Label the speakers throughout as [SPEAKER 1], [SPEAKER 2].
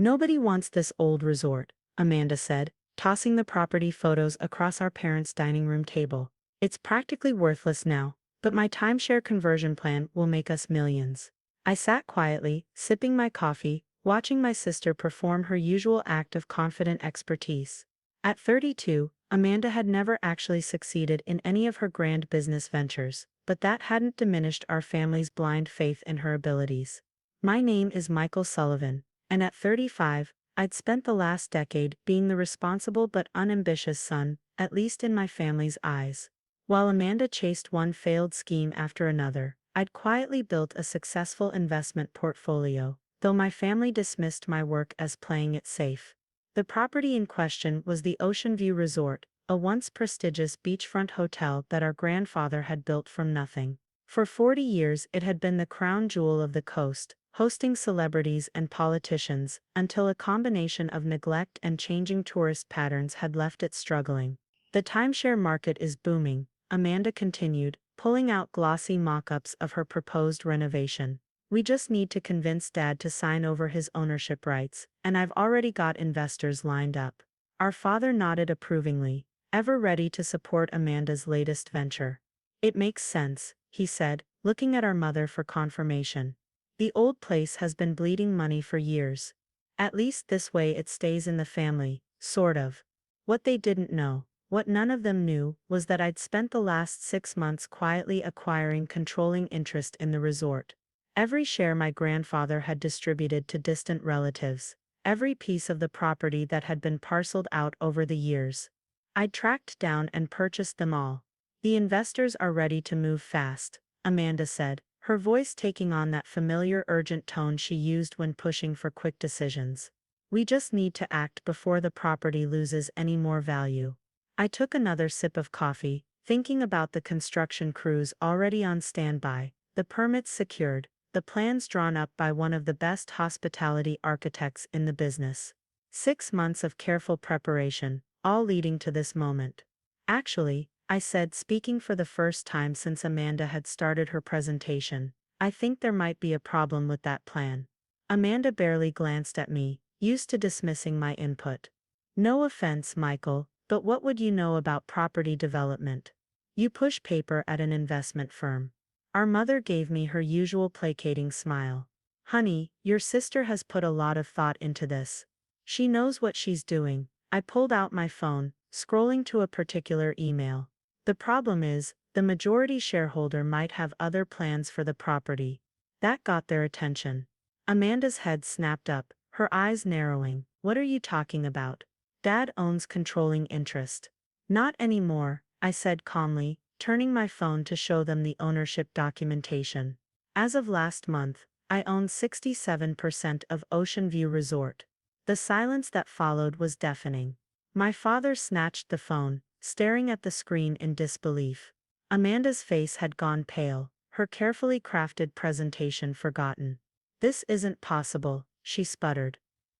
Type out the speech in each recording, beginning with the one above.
[SPEAKER 1] Nobody wants this old resort, Amanda said, tossing the property photos across our parents' dining room table. It's practically worthless now, but my timeshare conversion plan will make us millions. I sat quietly, sipping my coffee, watching my sister perform her usual act of confident expertise. At 32, Amanda had never actually succeeded in any of her grand business ventures, but that hadn't diminished our family's blind faith in her abilities. My name is Michael Sullivan, and at 35, I'd spent the last decade being the responsible but unambitious son, at least in my family's eyes. While Amanda chased one failed scheme after another, I'd quietly built a successful investment portfolio, though my family dismissed my work as playing it safe. The property in question was the Ocean View Resort, a once prestigious beachfront hotel that our grandfather had built from nothing. For 40 years it had been the crown jewel of the coast, hosting celebrities and politicians, until a combination of neglect and changing tourist patterns had left it struggling. The timeshare market is booming, Amanda continued, pulling out glossy mock-ups of her proposed renovation. We just need to convince Dad to sign over his ownership rights, and I've already got investors lined up. Our father nodded approvingly, ever ready to support Amanda's latest venture. It makes sense, he said, looking at our mother for confirmation. The old place has been bleeding money for years. At least this way it stays in the family, sort of. What they didn't know, what none of them knew, was that I'd spent the last 6 months quietly acquiring controlling interest in the resort. Every share my grandfather had distributed to distant relatives, every piece of the property that had been parceled out over the years. I'd tracked down and purchased them all. The investors are ready to move fast, Amanda said, her voice taking on that familiar urgent tone she used when pushing for quick decisions. We just need to act before the property loses any more value. I took another sip of coffee, thinking about the construction crews already on standby, the permits secured, the plans drawn up by one of the best hospitality architects in the business. 6 months of careful preparation, all leading to this moment. Actually, I said, speaking for the first time since Amanda had started her presentation, I think there might be a problem with that plan. Amanda barely glanced at me, used to dismissing my input. No offense, Michael, but what would you know about property development? You push paper at an investment firm. Our mother gave me her usual placating smile. Honey, your sister has put a lot of thought into this. She knows what she's doing. I pulled out my phone, scrolling to a particular email. The problem is, the majority shareholder might have other plans for the property. That got their attention. Amanda's head snapped up, her eyes narrowing. What are you talking about? Dad owns controlling interest. Not anymore, I said calmly, turning my phone to show them the ownership documentation. As of last month, I own 67% of Ocean View Resort. The silence that followed was deafening. My father snatched the phone, staring at the screen in disbelief. Amanda's face had gone pale, her carefully crafted presentation forgotten. This isn't possible, she sputtered.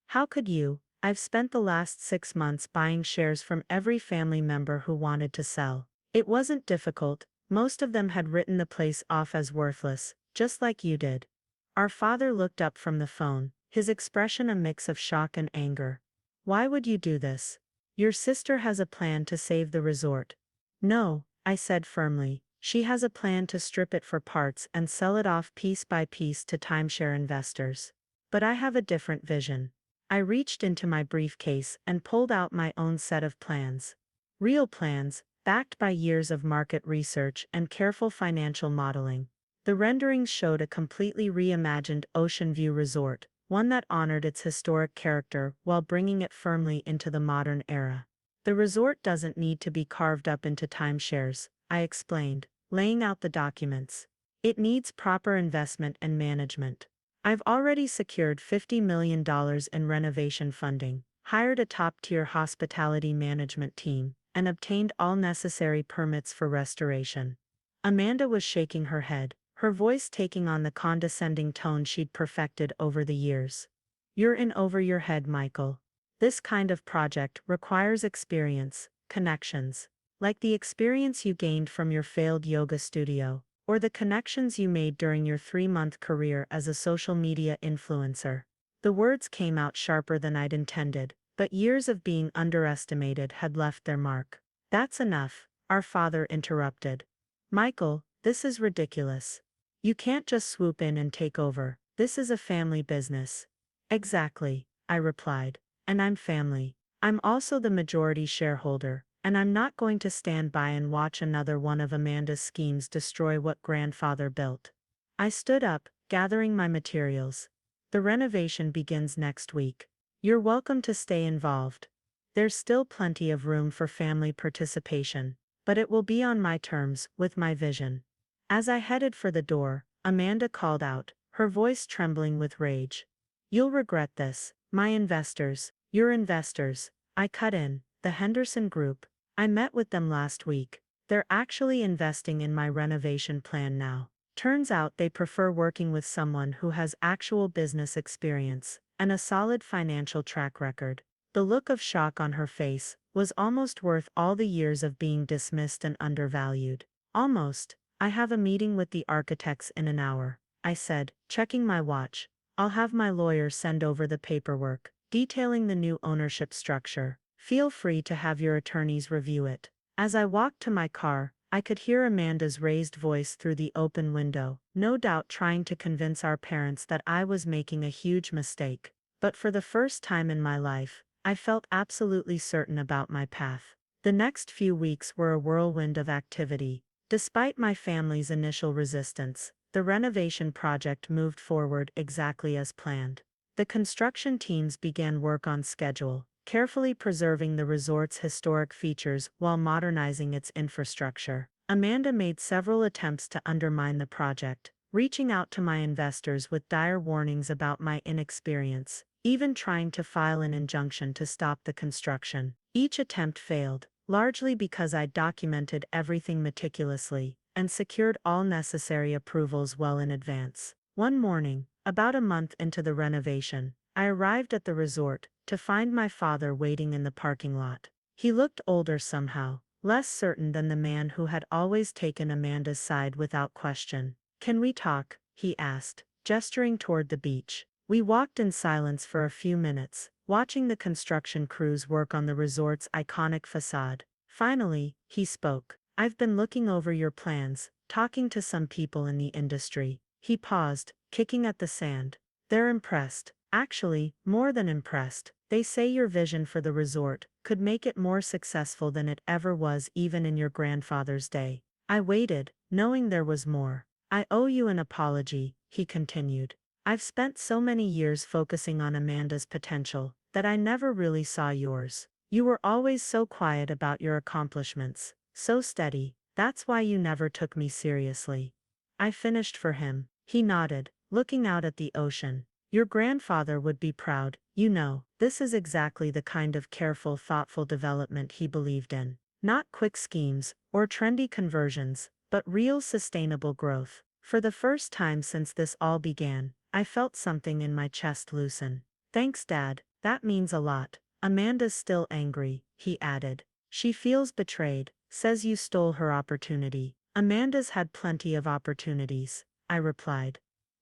[SPEAKER 1] How could you? I've spent the last 6 months buying shares from every family member who wanted to sell. It wasn't difficult, most of them had written the place off as worthless, just like you did. Our father looked up from the phone, his expression a mix of shock and anger. Why would you do this? Your sister has a plan to save the resort. No, I said firmly, she has a plan to strip it for parts and sell it off piece by piece to timeshare investors. But I have a different vision. I reached into my briefcase and pulled out my own set of plans. Real plans, backed by years of market research and careful financial modeling. The renderings showed a completely reimagined Ocean View Resort, one that honored its historic character while bringing it firmly into the modern era. The resort doesn't need to be carved up into timeshares, I explained, laying out the documents. It needs proper investment and management. I've already secured $50 million in renovation funding, hired a top-tier hospitality management team, and obtained all necessary permits for restoration. Amanda was shaking her head, her voice taking on the condescending tone she'd perfected over the years. You're in over your head, Michael. This kind of project requires experience, connections, like the experience you gained from your failed yoga studio, or the connections you made during your 3-month career as a social media influencer. The words came out sharper than I'd intended, but years of being underestimated had left their mark. That's enough, our father interrupted. Michael, this is ridiculous. You can't just swoop in and take over. This is a family business. Exactly, I replied. And I'm family. I'm also the majority shareholder, and I'm not going to stand by and watch another one of Amanda's schemes destroy what grandfather built. I stood up, gathering my materials. The renovation begins next week. You're welcome to stay involved. There's still plenty of room for family participation, but it will be on my terms, with my vision. As I headed for the door, Amanda called out, her voice trembling with rage. You'll regret this, my investors, your investors. I cut in, the Henderson Group. I met with them last week. They're actually investing in my renovation plan now. Turns out they prefer working with someone who has actual business experience and a solid financial track record. The look of shock on her face was almost worth all the years of being dismissed and undervalued. Almost. I have a meeting with the architects in an hour, I said, checking my watch. I'll have my lawyer send over the paperwork, detailing the new ownership structure. Feel free to have your attorneys review it. As I walked to my car, I could hear Amanda's raised voice through the open window, no doubt trying to convince our parents that I was making a huge mistake. But for the first time in my life, I felt absolutely certain about my path. The next few weeks were a whirlwind of activity. Despite my family's initial resistance, the renovation project moved forward exactly as planned. The construction teams began work on schedule, carefully preserving the resort's historic features while modernizing its infrastructure. Amanda made several attempts to undermine the project, reaching out to my investors with dire warnings about my inexperience, even trying to file an injunction to stop the construction. Each attempt failed, largely because I documented everything meticulously and secured all necessary approvals well in advance. One morning, about a month into the renovation, I arrived at the resort to find my father waiting in the parking lot. He looked older somehow, less certain than the man who had always taken Amanda's side without question. Can we talk? He asked, gesturing toward the beach. We walked in silence for a few minutes, watching the construction crews work on the resort's iconic facade. Finally, he spoke. I've been looking over your plans, talking to some people in the industry. He paused, kicking at the sand. They're impressed. Actually, more than impressed. They say your vision for the resort could make it more successful than it ever was even in your grandfather's day. I waited, knowing there was more. I owe you an apology, he continued. I've spent so many years focusing on Amanda's potential that I never really saw yours. You were always so quiet about your accomplishments, so steady. That's why you never took me seriously. I finished for him. He nodded, looking out at the ocean. Your grandfather would be proud, you know. This is exactly the kind of careful, thoughtful development he believed in. Not quick schemes or trendy conversions, but real sustainable growth. For the first time since this all began, I felt something in my chest loosen. Thanks, Dad, that means a lot. Amanda's still angry, he added. She feels betrayed, says you stole her opportunity. Amanda's had plenty of opportunities, I replied.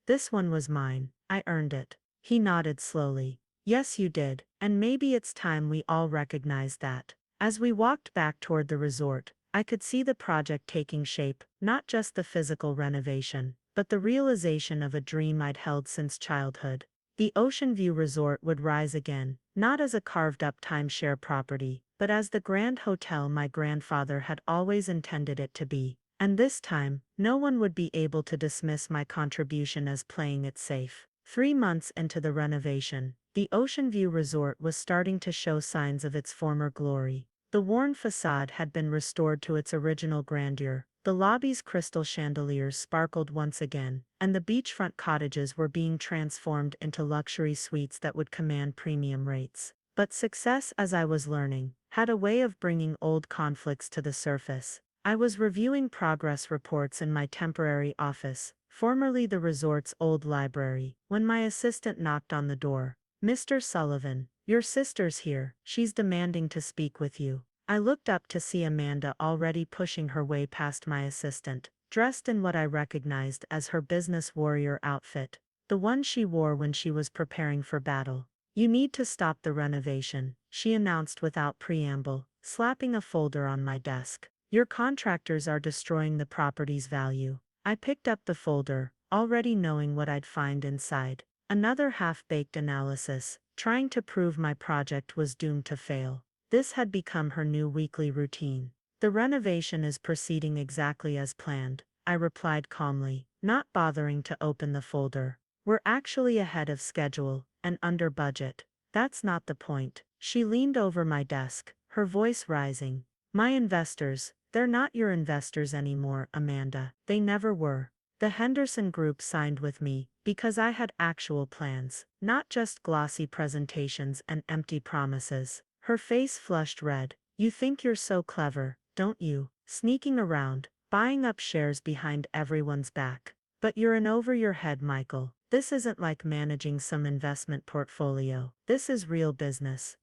[SPEAKER 1] This one was mine. I earned it. He nodded slowly. Yes, you did, and maybe it's time we all recognize that. As we walked back toward the resort, I could see the project taking shape, not just the physical renovation, but the realization of a dream I'd held since childhood. The Ocean View Resort would rise again, not as a carved-up timeshare property, but as the grand hotel my grandfather had always intended it to be. And this time, no one would be able to dismiss my contribution as playing it safe. 3 months into the renovation, the Ocean View Resort was starting to show signs of its former glory. The worn facade had been restored to its original grandeur, the lobby's crystal chandeliers sparkled once again, and the beachfront cottages were being transformed into luxury suites that would command premium rates. But success, as I was learning, had a way of bringing old conflicts to the surface. I was reviewing progress reports in my temporary office, formerly the resort's old library, when my assistant knocked on the door. Mr. Sullivan, your sister's here. She's demanding to speak with you. I looked up to see Amanda already pushing her way past my assistant, dressed in what I recognized as her business warrior outfit. the one she wore when she was preparing for battle. You need to stop the renovation, she announced without preamble, slapping a folder on my desk. Your contractors are destroying the property's value. I picked up the folder, already knowing what I'd find inside. Another half-baked analysis, trying to prove my project was doomed to fail. This had become her new weekly routine. The renovation is proceeding exactly as planned, I replied calmly, not bothering to open the folder. We're actually ahead of schedule, and under budget. That's not the point. She leaned over my desk, her voice rising. My investors, they're not your investors anymore, Amanda. They never were. The Henderson Group signed with me because I had actual plans, not just glossy presentations and empty promises. Her face flushed red. You think you're so clever, don't you? Sneaking around, buying up shares behind everyone's back. But you're in over your head, Michael. This isn't like managing some investment portfolio. This is real business.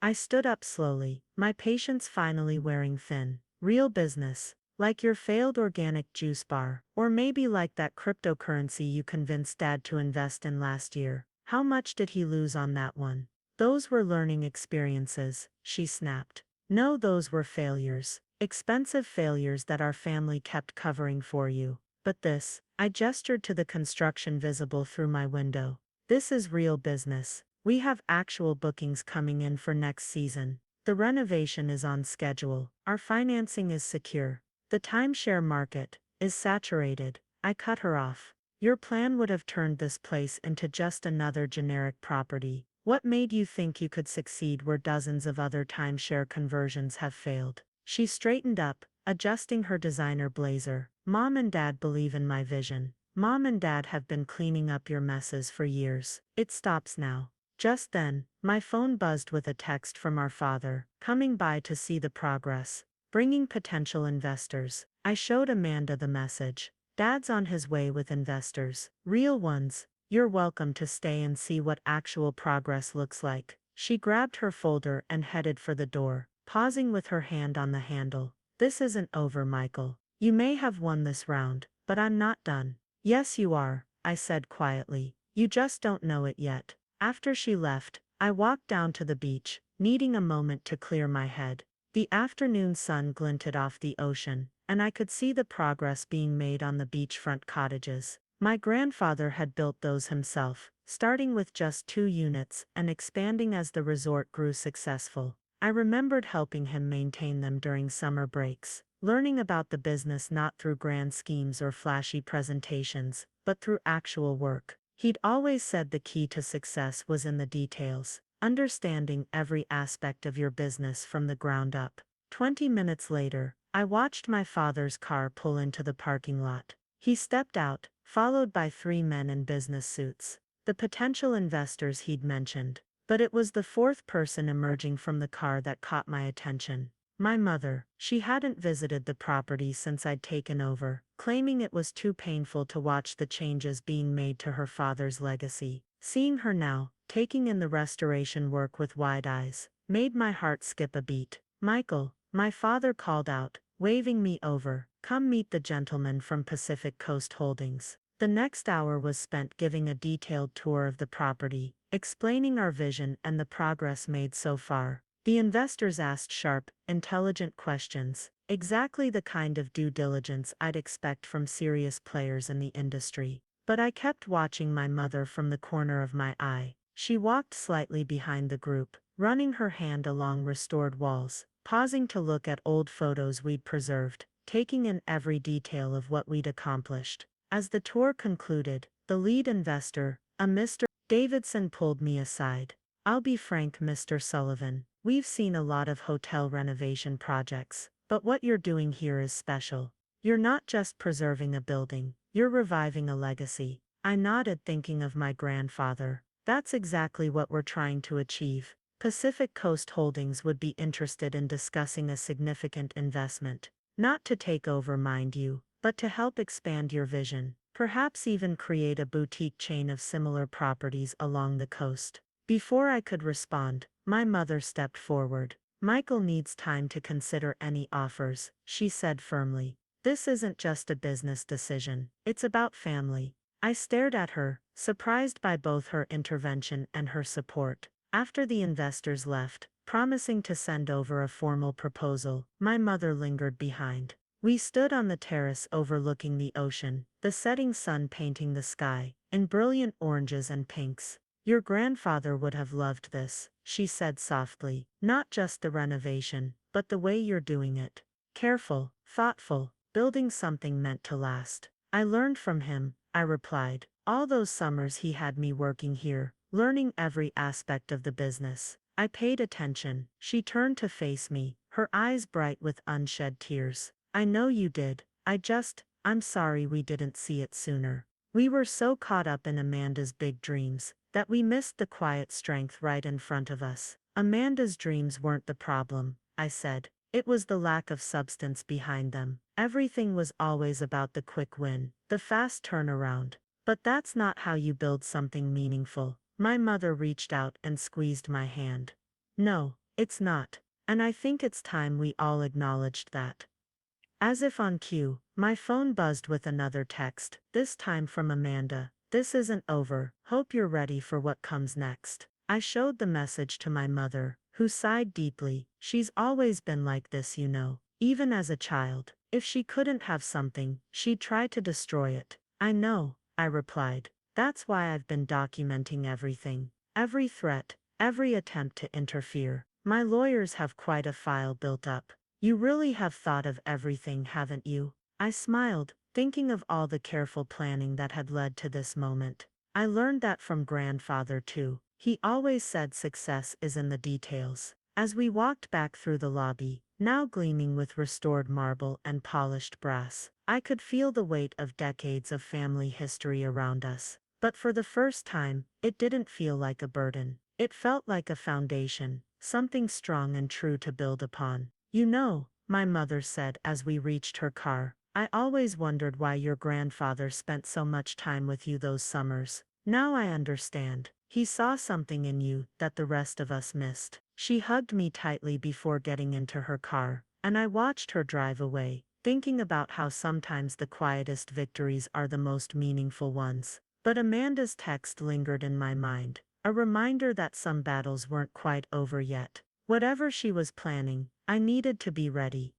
[SPEAKER 1] I stood up slowly, my patience finally wearing thin. Real business. Like your failed organic juice bar, or maybe like that cryptocurrency you convinced Dad to invest in last year. How much did he lose on that one? Those were learning experiences, she snapped. No, those were failures. Expensive failures that our family kept covering for you. But this, I gestured to the construction visible through my window. This is real business. We have actual bookings coming in for next season. The renovation is on schedule. Our financing is secure. The timeshare market is saturated. I cut her off. Your plan would have turned this place into just another generic property. What made you think you could succeed where dozens of other timeshare conversions have failed? She straightened up, adjusting her designer blazer. Mom and Dad believe in my vision. Mom and Dad have been cleaning up your messes for years. It stops now. Just then, my phone buzzed with a text from our father, coming by to see the progress. Bringing potential investors. I showed Amanda the message. Dad's on his way with investors. Real ones. You're welcome to stay and see what actual progress looks like. She grabbed her folder and headed for the door, pausing with her hand on the handle. This isn't over, Michael. You may have won this round, but I'm not done. Yes, you are, I said quietly. You just don't know it yet. After she left, I walked down to the beach, needing a moment to clear my head. The afternoon sun glinted off the ocean, and I could see the progress being made on the beachfront cottages. My grandfather had built those himself, starting with just 2 units and expanding as the resort grew successful. I remembered helping him maintain them during summer breaks, learning about the business not through grand schemes or flashy presentations, but through actual work. He'd always said the key to success was in the details, understanding every aspect of your business from the ground up. 20 minutes later, I watched my father's car pull into the parking lot. He stepped out, followed by 3 men in business suits. The potential investors he'd mentioned. But it was the 4th person emerging from the car that caught my attention. My mother. She hadn't visited the property since I'd taken over, claiming it was too painful to watch the changes being made to her father's legacy. Seeing her now, taking in the restoration work with wide eyes, made my heart skip a beat. Michael, my father called out, waving me over. Come meet the gentleman from Pacific Coast Holdings. The next hour was spent giving a detailed tour of the property, explaining our vision and the progress made so far. The investors asked sharp, intelligent questions, exactly the kind of due diligence I'd expect from serious players in the industry. But I kept watching my mother from the corner of my eye. She walked slightly behind the group, running her hand along restored walls, pausing to look at old photos we'd preserved, taking in every detail of what we'd accomplished. As the tour concluded, the lead investor, a Mr. Davidson, pulled me aside. I'll be frank, Mr. Sullivan, we've seen a lot of hotel renovation projects, but what you're doing here is special. You're not just preserving a building, you're reviving a legacy. I nodded, thinking of my grandfather. That's exactly what we're trying to achieve. Pacific Coast Holdings would be interested in discussing a significant investment. Not to take over, mind you, but to help expand your vision. Perhaps even create a boutique chain of similar properties along the coast. Before I could respond, my mother stepped forward. Michael needs time to consider any offers, she said firmly. This isn't just a business decision, it's about family. I stared at her, surprised by both her intervention and her support. After the investors left, promising to send over a formal proposal, my mother lingered behind. We stood on the terrace overlooking the ocean, the setting sun painting the sky in brilliant oranges and pinks. Your grandfather would have loved this, she said softly. Not just the renovation, but the way you're doing it. Careful, thoughtful, building something meant to last. I learned from him, I replied. All those summers he had me working here, learning every aspect of the business. I paid attention. She turned to face me, her eyes bright with unshed tears. I know you did. I'm sorry we didn't see it sooner. We were so caught up in Amanda's big dreams that we missed the quiet strength right in front of us. Amanda's dreams weren't the problem, I said. It was the lack of substance behind them. Everything was always about the quick win, the fast turnaround. But that's not how you build something meaningful. My mother reached out and squeezed my hand. No, it's not. And I think it's time we all acknowledged that. As if on cue, my phone buzzed with another text, this time from Amanda. This isn't over. Hope you're ready for what comes next. I showed the message to my mother, who sighed deeply. She's always been like this, you know. Even as a child, if she couldn't have something, she'd try to destroy it. I know, I replied. That's why I've been documenting everything. Every threat, every attempt to interfere. My lawyers have quite a file built up. You really have thought of everything, haven't you? I smiled, thinking of all the careful planning that had led to this moment. I learned that from grandfather too. He always said success is in the details. As we walked back through the lobby, now gleaming with restored marble and polished brass, I could feel the weight of decades of family history around us. But for the first time, it didn't feel like a burden. It felt like a foundation, something strong and true to build upon. You know, my mother said as we reached her car, I always wondered why your grandfather spent so much time with you those summers. Now I understand. He saw something in you that the rest of us missed. She hugged me tightly before getting into her car, and I watched her drive away, thinking about how sometimes the quietest victories are the most meaningful ones. But Amanda's text lingered in my mind, a reminder that some battles weren't quite over yet. Whatever she was planning, I needed to be ready.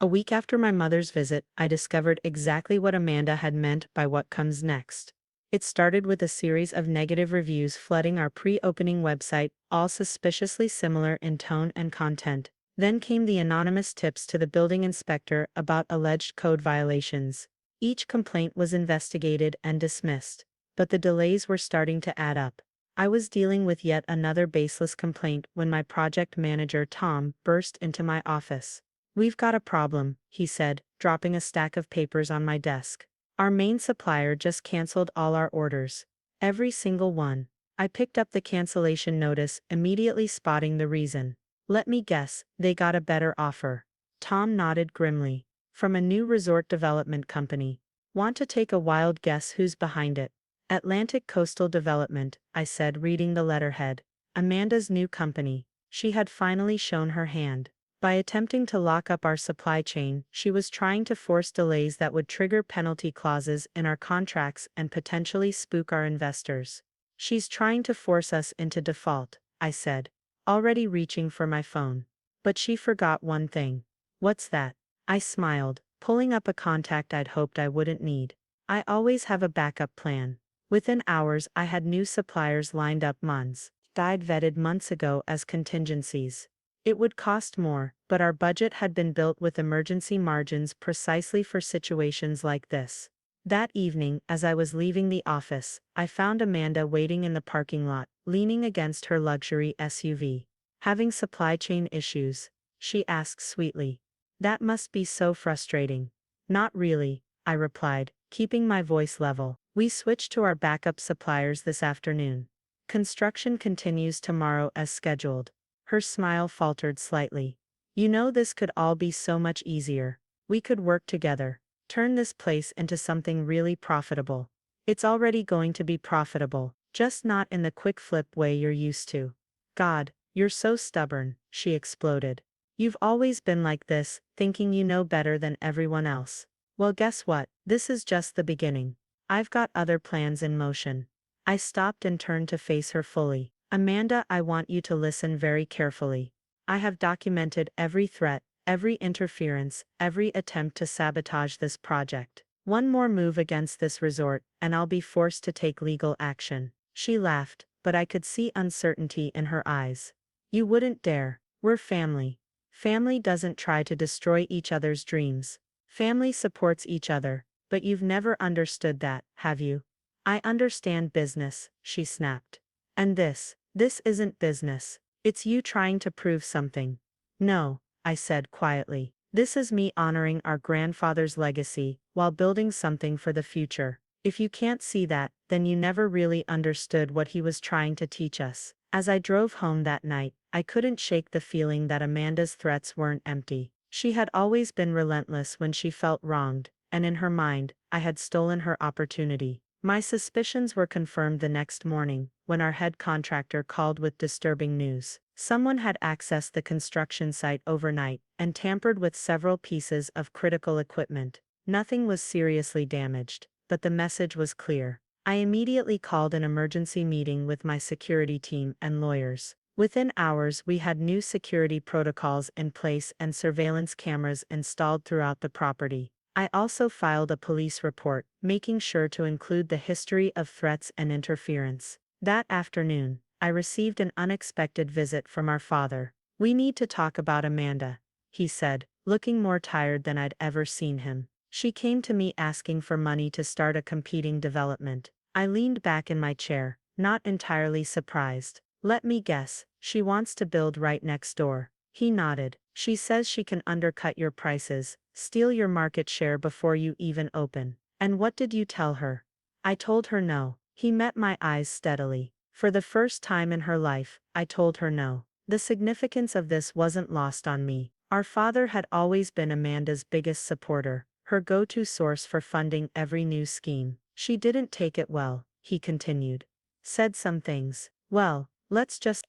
[SPEAKER 1] A week after my mother's visit, I discovered exactly what Amanda had meant by what comes next. It started with a series of negative reviews flooding our pre-opening website, all suspiciously similar in tone and content. Then came the anonymous tips to the building inspector about alleged code violations. Each complaint was investigated and dismissed, but the delays were starting to add up. I was dealing with yet another baseless complaint when my project manager Tom burst into my office. We've got a problem, he said, dropping a stack of papers on my desk. Our main supplier just canceled all our orders. Every single one. I picked up the cancellation notice, immediately spotting the reason. Let me guess, they got a better offer. Tom nodded grimly. From a new resort development company. Want to take a wild guess who's behind it? Atlantic Coastal Development, I said, reading the letterhead. Amanda's new company. She had finally shown her hand. By attempting to lock up our supply chain, she was trying to force delays that would trigger penalty clauses in our contracts and potentially spook our investors. She's trying to force us into default, I said, already reaching for my phone. But she forgot one thing. What's that? I smiled, pulling up a contact I'd hoped I wouldn't need. I always have a backup plan. Within hours, I had new suppliers lined up months. I'd vetted months ago as contingencies. It would cost more, but our budget had been built with emergency margins precisely for situations like this. That evening, as I was leaving the office, I found Amanda waiting in the parking lot, leaning against her luxury SUV. Having supply chain issues? She asked sweetly. That must be so frustrating. Not really, I replied, keeping my voice level. We switched to our backup suppliers this afternoon. Construction continues tomorrow as scheduled. Her smile faltered slightly. You know, this could all be so much easier. We could work together. Turn this place into something really profitable. It's already going to be profitable, just not in the quick flip way you're used to. God, you're so stubborn, she exploded. You've always been like this, thinking you know better than everyone else. Well, guess what? This is just the beginning. I've got other plans in motion. I stopped and turned to face her fully. Amanda, I want you to listen very carefully. I have documented every threat, every interference, every attempt to sabotage this project. One more move against this resort, and I'll be forced to take legal action. She laughed, but I could see uncertainty in her eyes. You wouldn't dare. We're family. Family doesn't try to destroy each other's dreams. Family supports each other, but you've never understood that, have you? I understand business, she snapped. And this isn't business. It's you trying to prove something. No, I said quietly. This is me honoring our grandfather's legacy while building something for the future. If you can't see that, then you never really understood what he was trying to teach us. As I drove home that night, I couldn't shake the feeling that Amanda's threats weren't empty. She had always been relentless when she felt wronged, and in her mind, I had stolen her opportunity. My suspicions were confirmed the next morning, when our head contractor called with disturbing news. Someone had accessed the construction site overnight and tampered with several pieces of critical equipment. Nothing was seriously damaged, but the message was clear. I immediately called an emergency meeting with my security team and lawyers. Within hours, we had new security protocols in place and surveillance cameras installed throughout the property. I also filed a police report, making sure to include the history of threats and interference. That afternoon, I received an unexpected visit from our father. We need to talk about Amanda, he said, looking more tired than I'd ever seen him. She came to me asking for money to start a competing development. I leaned back in my chair, not entirely surprised. Let me guess, she wants to build right next door. He nodded. She says she can undercut your prices, steal your market share before you even open. And what did you tell her? I told her no. He met my eyes steadily. For the first time in her life, I told her no. The significance of this wasn't lost on me. Our father had always been Amanda's biggest supporter, her go-to source for funding every new scheme. She didn't take it well, he continued. Said some things. Well,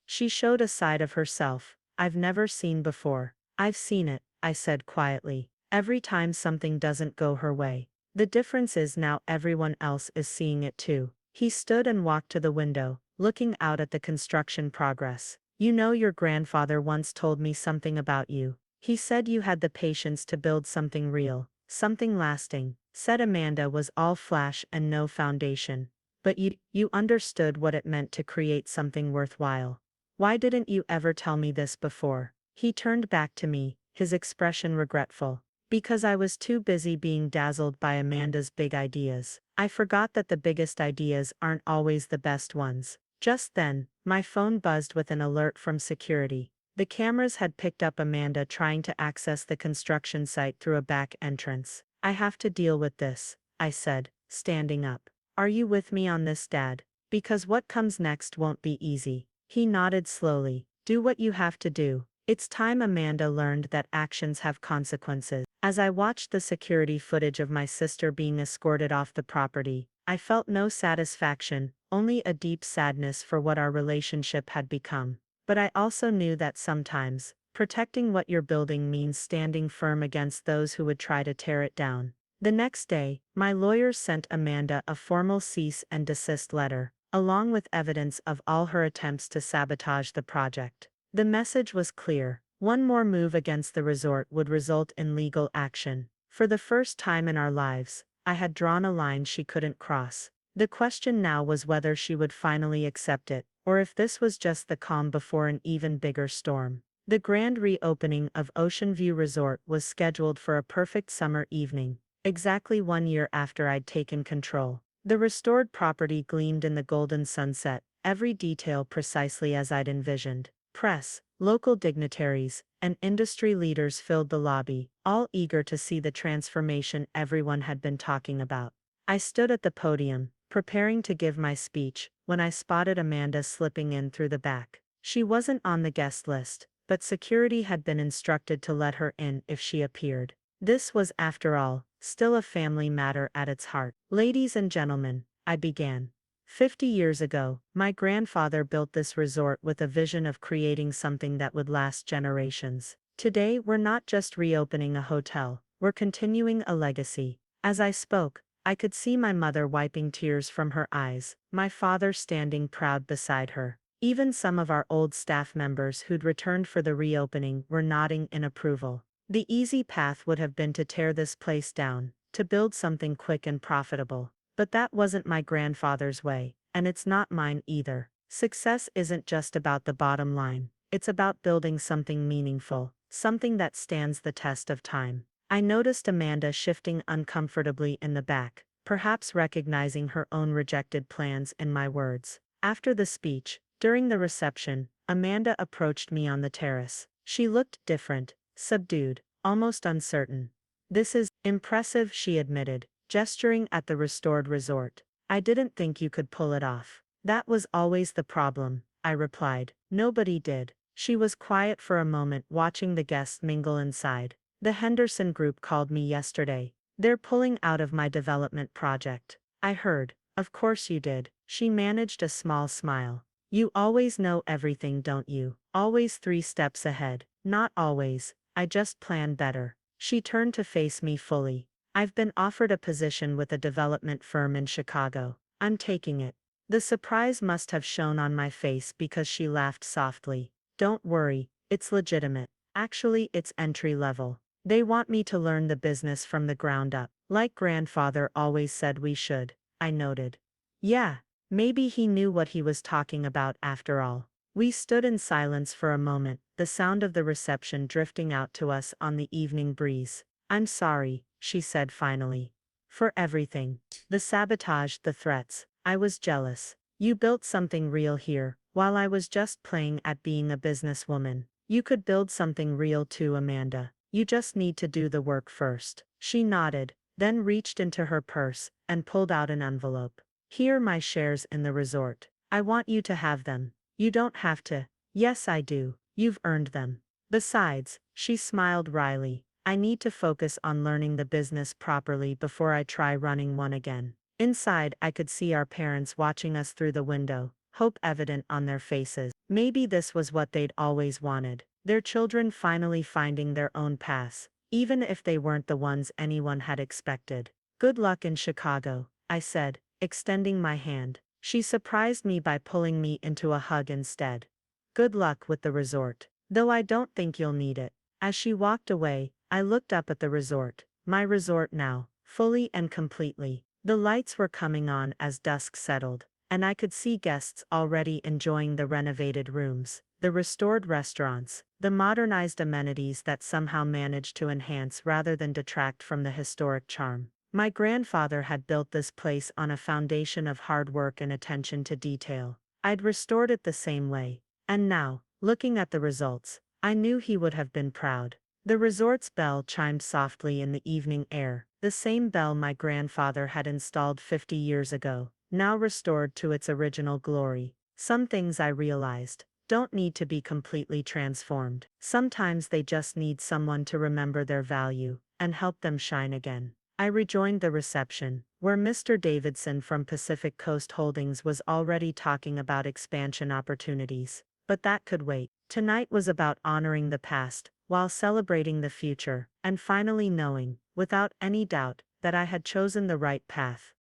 [SPEAKER 1] she showed a side of herself I've never seen before. I've seen it, I said quietly. Every time something doesn't go her way. The difference is now everyone else is seeing it too. He stood and walked to the window, looking out at the construction progress. You know, your grandfather once told me something about you. He said you had the patience to build something real, something lasting. Said Amanda was all flash and no foundation. But you understood what it meant to create something worthwhile. Why didn't you ever tell me this before? He turned back to me, his expression regretful. Because I was too busy being dazzled by Amanda's big ideas. I forgot that the biggest ideas aren't always the best ones. Just then, my phone buzzed with an alert from security. The cameras had picked up Amanda trying to access the construction site through a back entrance. I have to deal with this, I said, standing up. Are you with me on this, Dad? Because what comes next won't be easy. He nodded slowly. Do what you have to do. It's time Amanda learned that actions have consequences. As I watched the security footage of my sister being escorted off the property, I felt no satisfaction, only a deep sadness for what our relationship had become. But I also knew that sometimes, protecting what you're building means standing firm against those who would try to tear it down. The next day, my lawyers sent Amanda a formal cease and desist letter, along with evidence of all her attempts to sabotage the project. The message was clear. One more move against the resort would result in legal action. For the first time in our lives, I had drawn a line she couldn't cross. The question now was whether she would finally accept it, or if this was just the calm before an even bigger storm. The grand reopening of Ocean View Resort was scheduled for a perfect summer evening, exactly 1 year after I'd taken control. The restored property gleamed in the golden sunset, every detail precisely as I'd envisioned. Press, local dignitaries, and industry leaders filled the lobby, all eager to see the transformation everyone had been talking about. I stood at the podium, preparing to give my speech, when I spotted Amanda slipping in through the back. She wasn't on the guest list, but security had been instructed to let her in if she appeared. This was, after all, still a family matter at its heart. Ladies and gentlemen, I began. 50 years ago, my grandfather built this resort with a vision of creating something that would last generations. Today, we're not just reopening a hotel, we're continuing a legacy. As I spoke, I could see my mother wiping tears from her eyes, my father standing proud beside her. Even some of our old staff members who'd returned for the reopening were nodding in approval. The easy path would have been to tear this place down, to build something quick and profitable. But that wasn't my grandfather's way, and it's not mine either. Success isn't just about the bottom line. It's about building something meaningful, something that stands the test of time. I noticed Amanda shifting uncomfortably in the back, perhaps recognizing her own rejected plans in my words. After the speech, during the reception, Amanda approached me on the terrace. She looked different, subdued, almost uncertain. "This is impressive," she admitted, gesturing at the restored resort. "I didn't think you could pull it off." "That was always the problem," I replied. "Nobody did." She was quiet for a moment, watching the guests mingle inside. "The Henderson Group called me yesterday. They're pulling out of my development project." "I heard." "Of course you did." She managed a small smile. "You always know everything, don't you? Always 3 steps ahead." "Not always. I just plan better." She turned to face me fully. "I've been offered a position with a development firm in Chicago. I'm taking it." The surprise must have shown on my face because she laughed softly. "Don't worry, it's legitimate. Actually, it's entry level. They want me to learn the business from the ground up, like grandfather always said we should," I noted. Yeah, maybe he knew what he was talking about after all. We stood in silence for a moment, the sound of the reception drifting out to us on the evening breeze. "I'm sorry," she said finally. "For everything. The sabotage, the threats. I was jealous. You built something real here, while I was just playing at being a businesswoman. You could build something real too, Amanda. You just need to do the work first." She nodded, then reached into her purse and pulled out an envelope. "Here are my shares in the resort. I want you to have them. You don't have to." "Yes, I do. You've earned them. Besides," she smiled wryly, "I need to focus on learning the business properly before I try running one again." Inside, I could see our parents watching us through the window, hope evident on their faces. Maybe this was what they'd always wanted, their children finally finding their own paths, even if they weren't the ones anyone had expected. "Good luck in Chicago," I said, extending my hand. She surprised me by pulling me into a hug instead. "Good luck with the resort. Though I don't think you'll need it." As she walked away, I looked up at the resort. My resort now, fully and completely. The lights were coming on as dusk settled, and I could see guests already enjoying the renovated rooms, the restored restaurants, the modernized amenities that somehow managed to enhance rather than detract from the historic charm. My grandfather had built this place on a foundation of hard work and attention to detail. I'd restored it the same way. And now, looking at the results, I knew he would have been proud. The resort's bell chimed softly in the evening air, the same bell my grandfather had installed 50 years ago, now restored to its original glory. Some things, I realized, don't need to be completely transformed. Sometimes they just need someone to remember their value and help them shine again. I rejoined the reception, where Mr. Davidson from Pacific Coast Holdings was already talking about expansion opportunities. But that could wait. Tonight was about honoring the past, while celebrating the future, and finally knowing, without any doubt, that I had chosen the right path.